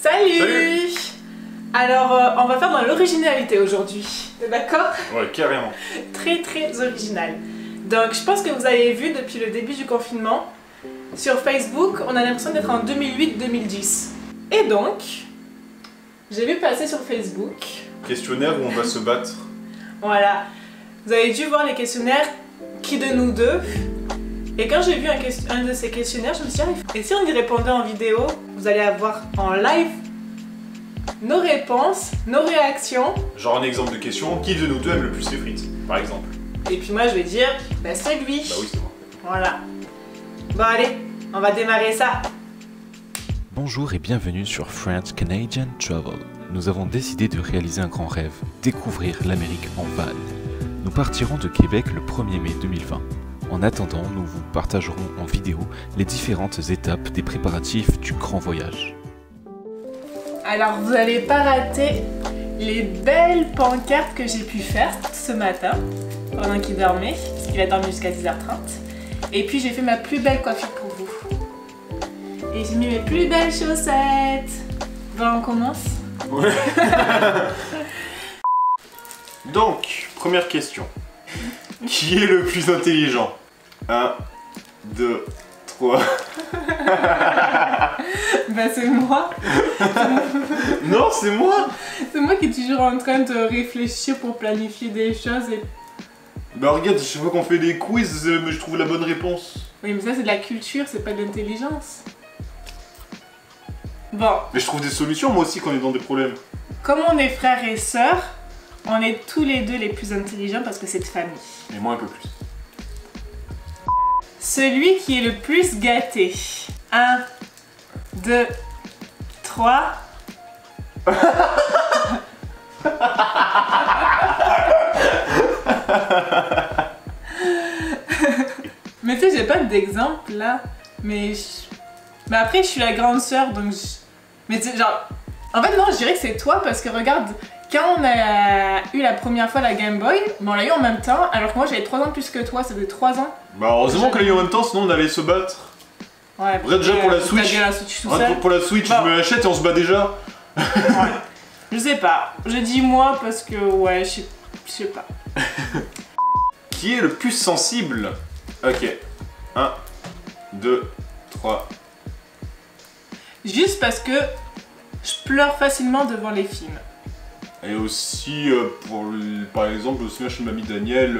Salut, Salut. Alors, on va faire dans l'originalité aujourd'hui, t'es d'accord? Ouais, carrément. Très original. Donc, je pense que vous avez vu depuis le début du confinement, sur Facebook, on a l'impression d'être en 2008-2010. Et donc, j'ai vu passer sur Facebook... Questionnaire où on va se battre. Voilà. Vous avez dû voir les questionnaires, qui de nous deux? Et quand j'ai vu un de ces questionnaires, je me suis dit, ah, et si on y répondait en vidéo, vous allez avoir en live nos réponses, nos réactions. Genre un exemple de question, qui de nous deux aime le plus les frites, par exemple? Et puis moi je vais dire, bah c'est lui. Bah oui, c'est moi. Voilà. Bon allez, on va démarrer ça. Bonjour et bienvenue sur French Canadian Travel. Nous avons décidé de réaliser un grand rêve, découvrir l'Amérique en van. Nous partirons de Québec le 1er mai 2020. En attendant, nous vous partagerons en vidéo les différentes étapes des préparatifs du grand voyage. Alors vous n'allez pas rater les belles pancartes que j'ai pu faire ce matin, pendant qu'il dormait, parce qu'il a dormi jusqu'à 10h30. Et puis j'ai fait ma plus belle coiffure pour vous. Et j'ai mis mes plus belles chaussettes. Bon, on commence? Ouais. Donc, première question. Qui est le plus intelligent? 1, 2, 3. Bah c'est moi. Non, c'est moi. C'est moi qui est toujours en train de réfléchir pour planifier des choses et... Bah regarde, chaque fois qu'on fait des quiz, je trouve la bonne réponse. Oui mais ça c'est de la culture, c'est pas de l'intelligence. Bon, Mais je trouve des solutions moi aussi quand on est dans des problèmes. comme on est frères et sœurs, on est tous les deux les plus intelligents parce que c'est de famille. Et moi un peu plus. Celui qui est le plus gâté. 1, 2, 3. Mais tu sais, j'ai pas d'exemple là. Mais après, je suis la grande sœur donc. Mais tu sais, genre. En fait, non, je dirais que c'est toi parce que regarde, quand on a eu la première fois la Game Boy, on l'a eu en même temps, alors que moi j'avais 3 ans plus que toi, ça faisait 3 ans. Bah heureusement qu'on l'a eu en même temps, sinon on allait se battre. Ouais, Regarde déjà pour la Switch. La Switch tout Ouais, seul. pour la Switch, Bon. je me l'achète et on se bat déjà. Ouais. Je sais pas, je dis moi parce que ouais, je sais pas. Qui est le plus sensible? Ok. 1, 2, 3. Juste parce que je pleure facilement devant les films. Et aussi, par exemple, aussi chez Mamie Daniel,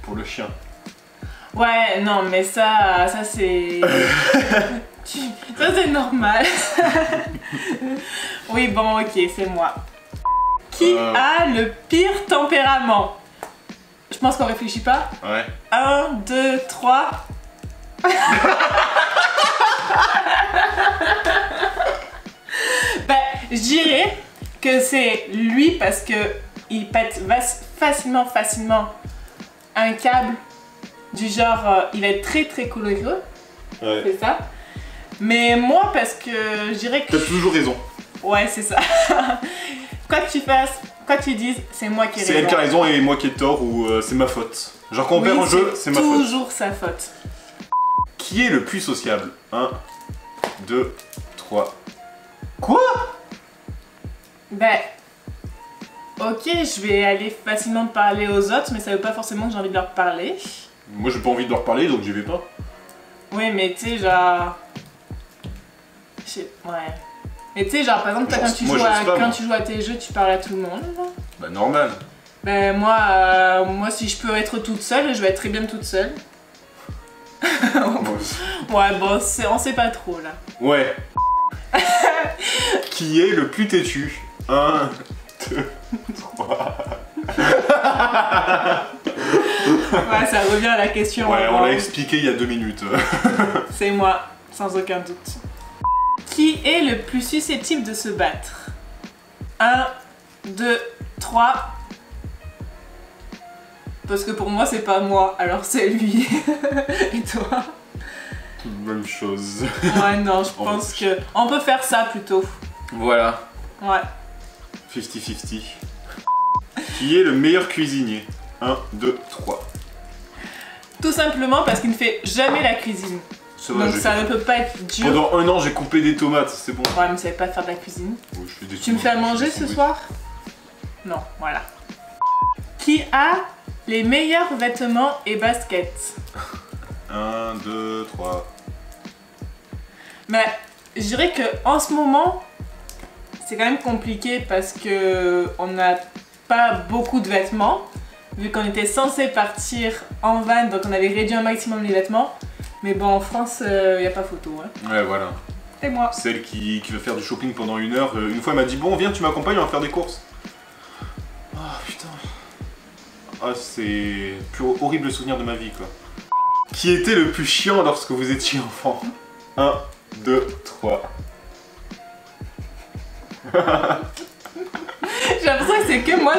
pour le chien. Ouais, non, mais ça c'est... ça c'est normal. Oui, bon, ok, c'est moi. Qui a le pire tempérament? Je pense qu'on réfléchit pas. Ouais. 1, 2, 3. Bah, je dirais que c'est lui parce que il pète facilement un câble du genre il va être très coloré, Ouais. c'est ça. Mais moi parce que je dirais que T'as toujours raison. ouais c'est ça. Quoi que tu fasses, quoi que tu dises, c'est moi qui ai C'est raison. elle qui a raison et moi qui ai tort ou c'est ma faute. Genre quand on perd un jeu, c'est ma faute. toujours sa faute. Qui est le plus sociable? 1, 2, 3. Quoi? Ben, ok, je vais aller facilement parler aux autres, mais ça veut pas forcément que j'ai envie de leur parler. Moi j'ai pas envie de leur parler donc j'y vais pas. Oui, mais tu sais, genre... Ouais. Mais tu sais, genre, par exemple, toi, Genre, quand, tu, moi, joues je sais pas, quand moi. tu joues à tes jeux, tu parles à tout le monde. Là. Bah normal. Ben, moi, si je peux être toute seule, je vais être très bien toute seule. Ouais, bon, on sait pas trop, là. Ouais. Qui est le plus têtu? 1, 2, 3. Ouais, ça revient à la question. Ouais, on bon. l'a expliqué il y a 2 minutes. C'est moi, sans aucun doute. Qui est le plus susceptible de se battre? 1, 2, 3. Parce que pour moi, c'est pas moi, alors c'est lui. Et toi? Même chose. Ouais, non, je pense que... On peut faire ça plutôt. Voilà. Ouais. 50-50. Qui est le meilleur cuisinier? 1, 2, 3. Tout simplement parce qu'il ne fait jamais la cuisine. Ça va, Donc ça ne peut pas être dur. Pendant 1 an, j'ai coupé des tomates, c'est bon. Ouais, mais ça savais pas faire de la cuisine. Oh, je fais des Tu me fais à tomates, manger je fais ce des soir? Non, voilà. Qui a les meilleurs vêtements et baskets? 1, 2, 3. Mais je dirais que en ce moment, c'est quand même compliqué parce que on n'a pas beaucoup de vêtements. Vu qu'on était censé partir en van, donc on avait réduit un maximum les vêtements. Mais bon, en France, il n'y a pas photo. Hein. Ouais, voilà. Et moi. Celle qui veut faire du shopping pendant 1 heure. Une fois, elle m'a dit bon, viens, tu m'accompagnes, on va faire des courses. Oh putain. Ah, c'est plus horrible souvenir de ma vie, quoi. Qui était le plus chiant lorsque vous étiez enfant? 1, 2, 3. J'ai l'impression que c'est que moi.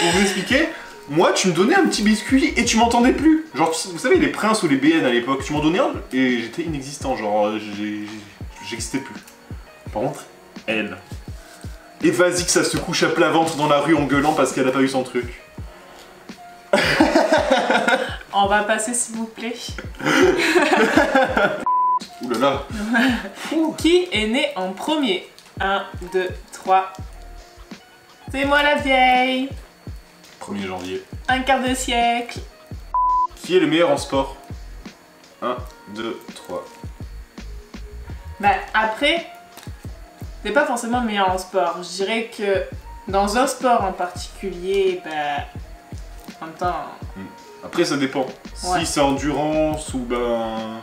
Pour vous expliquer, moi, tu me donnais un petit biscuit et tu m'entendais plus. Genre, vous savez, les princes ou les BN à l'époque, tu m'en donnais un et j'étais inexistant. Genre, j'existais plus. Par contre, elle. Et vas-y que ça se couche à plat ventre dans la rue en gueulant parce qu'elle a pas eu son truc. On va passer, s'il vous plaît. Ouh là là. Qui est né en premier? 1, 2, 3. C'est moi la vieille. 1er janvier. Un quart de siècle. Qui est le meilleur en sport? 1, 2, 3. Bah après, c'est pas forcément le meilleur en sport. Je dirais que dans un sport en particulier, bah en même temps. Après, ça dépend. Ouais. Si c'est endurance ou ben.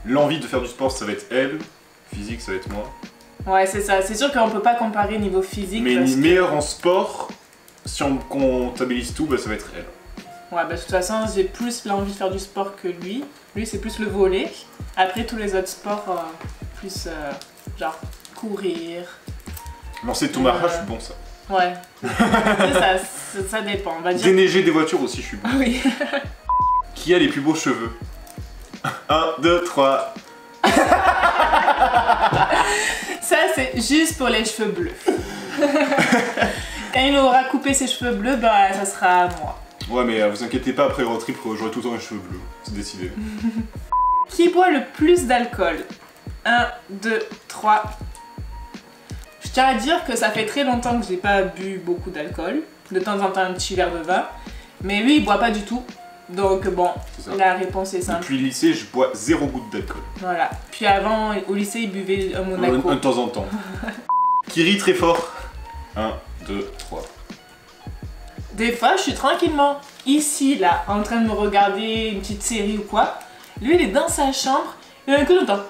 L'envie de faire du sport, ça va être elle. Physique, ça va être moi. Ouais, c'est ça. C'est sûr qu'on peut pas comparer niveau physique. Mais parce que... meilleur en sport, si on comptabilise tout, bah, ça va être elle. Ouais, bah de toute façon, j'ai plus l'envie de faire du sport que lui. Lui, c'est plus le volley. Après, tous les autres sports, plus genre courir. Lancer de tomahawk, je suis bon ça. Ouais. ça dépend. On va dire. Déneiger des voitures aussi, je suis bon. Oui. Qui a les plus beaux cheveux? 1, 2, 3. Ça, c'est juste pour les cheveux bleus. Quand il aura coupé ses cheveux bleus, bah ça sera à moi. Ouais, mais vous inquiétez pas, après le road trip, j'aurai tout le temps les cheveux bleus. C'est décidé. Qui boit le plus d'alcool? 1, 2, 3. Je tiens à dire que ça fait très longtemps que j'ai pas bu beaucoup d'alcool. De temps en temps, un petit verre de vin. Mais lui, il boit pas du tout. Donc bon, la réponse est simple. Depuis le lycée, je bois 0 goutte d'alcool. Voilà. Puis avant, au lycée, il buvait un Monaco. De temps en temps. Qui rit très fort? 1, 2, 3. Des fois, je suis tranquillement ici, là, en train de me regarder une petite série ou quoi. Lui, il est dans sa chambre, et d'un coup, j'entends.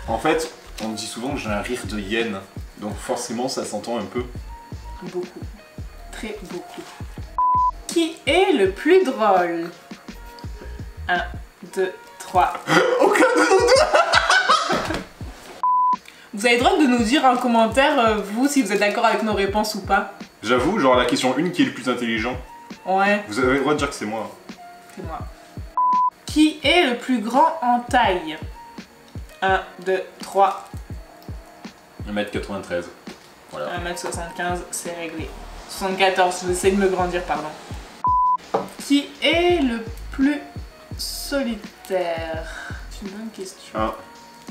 En fait, on me dit souvent que j'ai un rire de hyène. Donc forcément, ça s'entend un peu. Beaucoup. Très beaucoup. Qui est le plus drôle? 1, 2, 3. Aucun de nous deux. Vous avez le droit de nous dire en commentaire, vous, si vous êtes d'accord avec nos réponses ou pas. J'avoue, genre la question 1 qui est le plus intelligent. Ouais, Vous avez le droit de dire que c'est moi. c'est moi. Qui est le plus grand en taille? 1, 2, 3. 1m93. Voilà. 1m75, c'est réglé. 74, j'essaie de me grandir, pardon. Qui est le plus solitaire? C'est une bonne question. 1,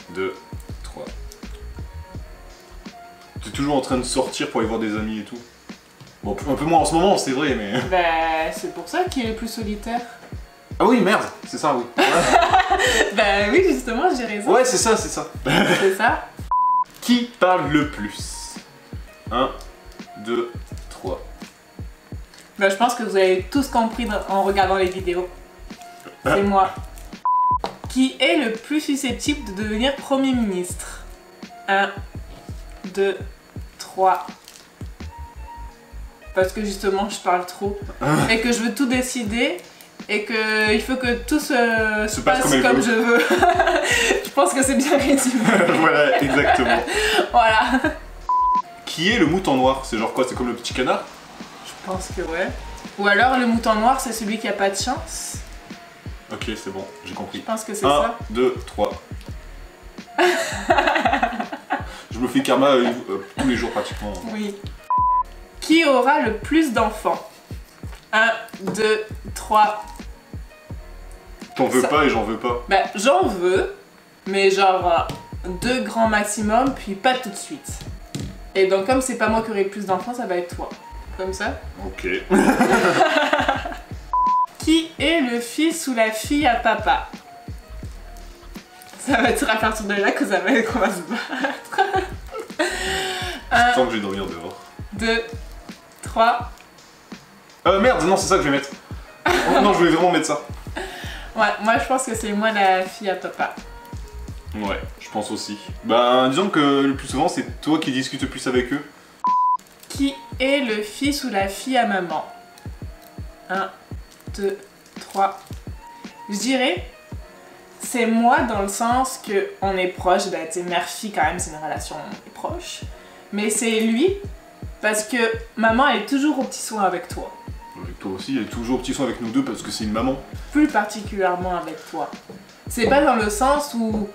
2, 3. T'es toujours en train de sortir pour aller voir des amis et tout. Bon, un peu moins en ce moment, c'est vrai, mais... Bah, c'est pour ça qu'il est le plus solitaire. Ah oui, merde, c'est ça, oui. Bah oui, justement, j'ai raison. Ouais, c'est ça, c'est ça. C'est ça. Qui parle le plus? 1, 2, 3. Bah, je pense que vous avez tous compris en regardant les vidéos. C'est moi. Qui est le plus susceptible de devenir Premier ministre? 1, 2, 3. Parce que justement, je parle trop. Et que je veux tout décider. Et qu'il faut que tout se passe comme je veux. Je pense que c'est bien résumé. Voilà, exactement. Voilà. Qui est le mouton noir? C'est genre quoi? C'est comme le petit canard? Je pense que ouais. Ou alors le mouton noir, c'est celui qui a pas de chance. Ok, c'est bon, j'ai compris. Je pense que c'est 1, ça. 2, 3. Je me fais karma tous les jours pratiquement. Oui. Qui aura le plus d'enfants? 1, 2, 3. T'en veux Ça- pas et j'en veux pas. Bah, j'en veux, mais genre 2 grands maximum, puis pas tout de suite. Et donc, comme c'est pas moi qui aurai le plus d'enfants, ça va être toi. Comme ça. Ok. Qui est le fils ou la fille à papa? Ça va être à partir de là qu'on va se battre. Tant que je vais dormir dehors. 2, 3. Merde, non, c'est ça que je vais mettre. Oh, non, je voulais vraiment mettre ça. Ouais, moi je pense que c'est moi la fille à papa. Ouais, je pense aussi. Ben, disons que le plus souvent, c'est toi qui discutes le plus avec eux. Qui est le fils ou la fille à maman? 1, 2, 3. Je dirais, c'est moi dans le sens que on est proche, ben tu sais, mère-fille quand même, c'est une relation proche. Mais c'est lui, parce que maman elle est toujours au petit soin avec toi. Avec toi aussi, elle est toujours au petit soin avec nous deux parce que c'est une maman. Plus particulièrement avec toi. C'est pas dans le sens où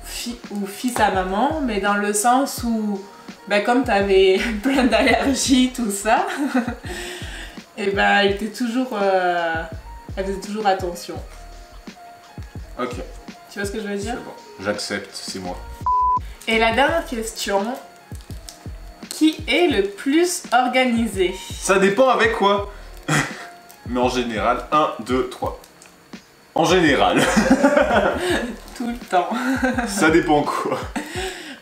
fils à maman, mais dans le sens où, ben comme t'avais plein d'allergies, tout ça, et ben elle était toujours, elle faisait toujours attention. Ok, Tu vois ce que je veux c'est dire? bon. J'accepte, c'est moi. Et la dernière question, qui est le plus organisé? Ça dépend avec quoi. Mais en général, 1, 2, 3. En général. Tout le temps. Ça dépend quoi.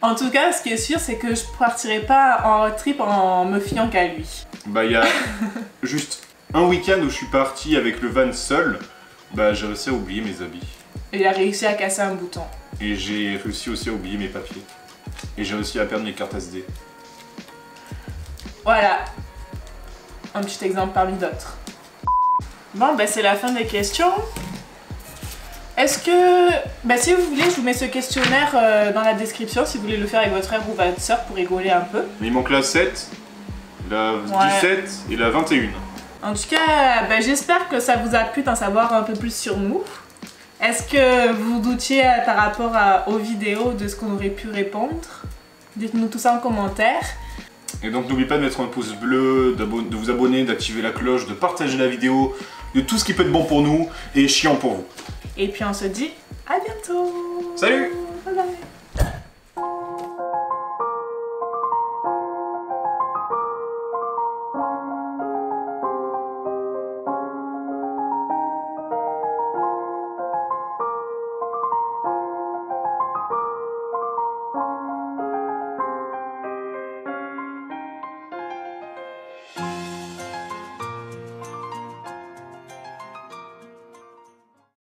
En tout cas, ce qui est sûr, c'est que je partirai pas en road trip en me fiant qu'à lui. Bah, il y a juste un week-end où je suis parti avec le van seul. Bah, j'ai réussi à oublier mes habits. Il a réussi à casser un bouton. Et j'ai réussi aussi à oublier mes papiers. Et j'ai réussi à perdre mes cartes SD. Voilà. Un petit exemple parmi d'autres. Bon, ben c'est la fin des questions. Est-ce que... Ben si vous voulez, je vous mets ce questionnaire dans la description si vous voulez le faire avec votre frère ou votre soeur pour rigoler un peu. Mais il manque la 7, la Ouais. 17 et la 21. En tout cas, ben, j'espère que ça vous a plu d'en savoir un peu plus sur nous. Est-ce que vous doutiez par rapport aux vidéos de ce qu'on aurait pu répondre? Dites-nous tout ça en commentaire. Et donc n'oubliez pas de mettre un pouce bleu, de vous abonner, d'activer la cloche, de partager la vidéo, de tout ce qui peut être bon pour nous et chiant pour vous. Et puis on se dit à bientôt. Salut! Bye bye.